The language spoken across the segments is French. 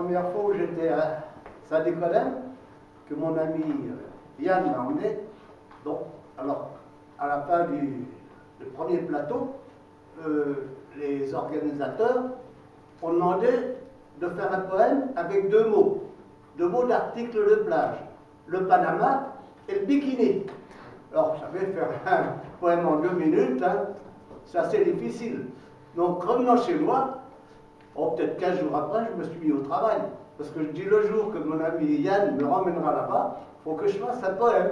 première fois où j'étais à Saint-Nicolas, que mon ami Yann m'a emmené. Donc, alors, à la fin du premier plateau, les organisateurs ont demandé de faire un poème avec deux mots d'articles de plage, le Panama et le bikini. Alors, je savais faire un poème en 2 minutes, hein, c'est assez difficile. Donc, revenant chez moi, peut-être 15 jours après, je me suis mis au travail. Parce que je dis le jour que mon ami Yann me ramènera là-bas, il faut que je fasse un poème.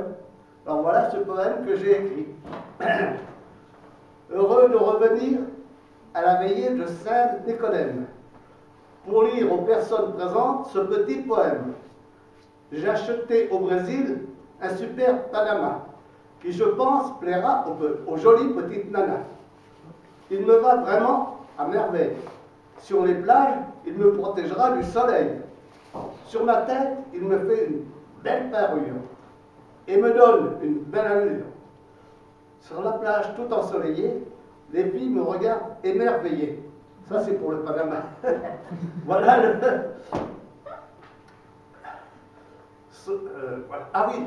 Alors voilà ce poème que j'ai écrit. Heureux de revenir à la veillée de Saint-Nicodème pour lire aux personnes présentes ce petit poème. J'ai acheté au Brésil un super Panama qui, je pense, plaira aux jolies petites nanas. Il me va vraiment à merveille. Sur les plages, il me protégera du soleil. Sur ma tête, il me fait une belle parure et me donne une belle allure. Sur la plage tout ensoleillée, les filles me regardent émerveillées. Ça, c'est pour le Panama. Voilà le... voilà. Ah oui.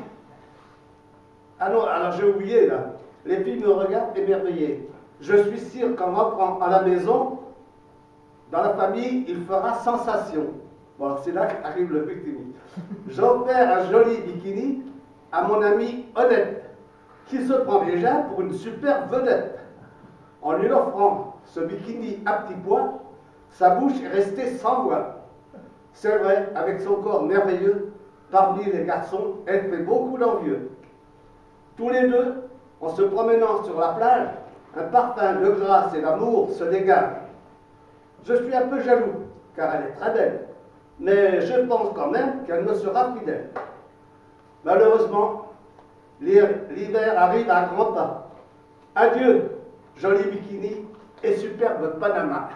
Ah non, alors j'ai oublié là. Les filles me regardent émerveillées. Je suis sûr qu'en rentrant à la maison, dans la famille, il fera sensation. Bon, alors c'est là qu'arrive le bikini. J'offre un joli bikini à mon ami honnête, qui se prend déjà pour une super vedette. En lui offrant ce bikini à petits pois, sa bouche est restée sans voix. C'est vrai, avec son corps merveilleux, parmi les garçons, elle fait beaucoup d'envieux. Tous les deux, en se promenant sur la plage, un parfum de grâce et d'amour se dégage. Je suis un peu jaloux, car elle est très belle, mais je pense quand même qu'elle me sera fidèle. Malheureusement, l'hiver arrive à grands pas. Adieu, joli bikini et superbe Panama.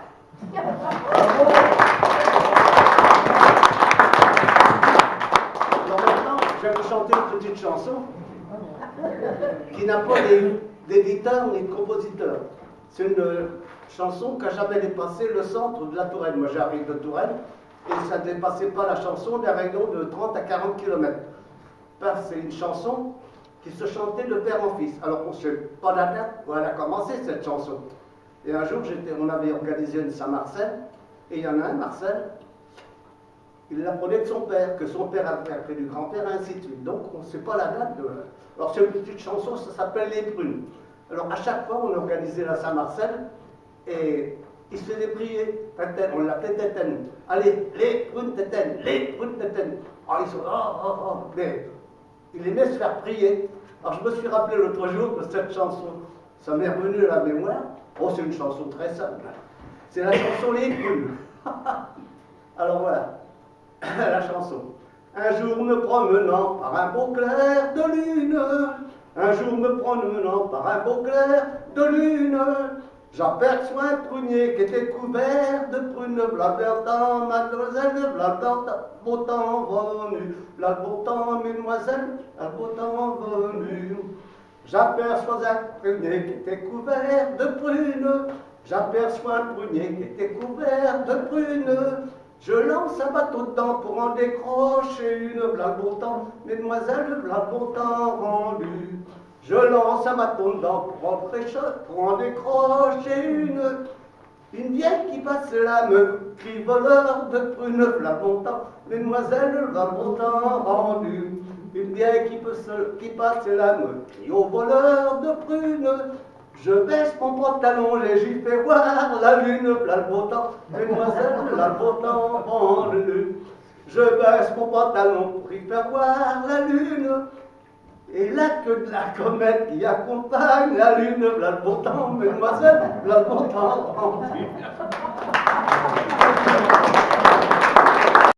Alors maintenant, je vais vous chanter une petite chanson qui n'a pas d'éditeur ni de compositeur. C'est une chanson qui n'a jamais dépassé le centre de la Touraine. Moi, j'arrive de Touraine et ça ne dépassait pas la chanson d'un rayon de 30 à 40 km. C'est une chanson qui se chantait de père en fils. Alors, on ne sait pas la date où elle a commencé, cette chanson. Et un jour, on avait organisé une Saint-Marcel, et il y en a un, Marcel, il l'apprenait de son père, que son père avait appris du grand-père, et ainsi de suite. Donc, on ne sait pas la date de... Alors, c'est une petite chanson, ça s'appelle Les Prunes. Alors, à chaque fois, on organisait la Saint-Marcel, et il se faisait prier, on l'appelait Tétène. Allez, les prunes Tétène, les prunes Tétène. Alors, ils sont, mais il aimait se faire prier. Alors, je me suis rappelé l'autre jour que cette chanson, ça m'est revenu à la mémoire. Oh, c'est une chanson très simple. C'est la chanson Les Prunes. Alors, voilà, la chanson. Un jour me promenant par un beau clair de lune, un jour me promenant par un beau clair de lune, j'aperçois un prunier qui était couvert de prunes. V'là le temps, mademoiselle, v'là le beau temps venu, v'là le beau temps, mesdemoiselles, v'là le beau temps venu. J'aperçois un prunier qui était couvert de prunes, j'aperçois un prunier qui était couvert de prunes. Je lance un bateau dedans pour en décrocher une. V'là le beau temps, mesdemoiselles, v'là le beau temps rendu. Je lance un bateau dedans pour en décrocher une. Une vieille qui passe là me crie voleur de prunes. V'là le beau temps, mesdemoiselles, v'là le beau temps rendu. Une vieille qui passe là me crie au voleur de prunes. Je baisse mon pantalon et j'y fais voir la lune. V'là le beau temps, mesdemoiselles, v'là le beau temps rendu. Je baisse mon pantalon pour y faire voir la lune. Et la queue de la comète qui accompagne la lune. V'là le beau temps, mesdemoiselles, v'là le beau temps rendu.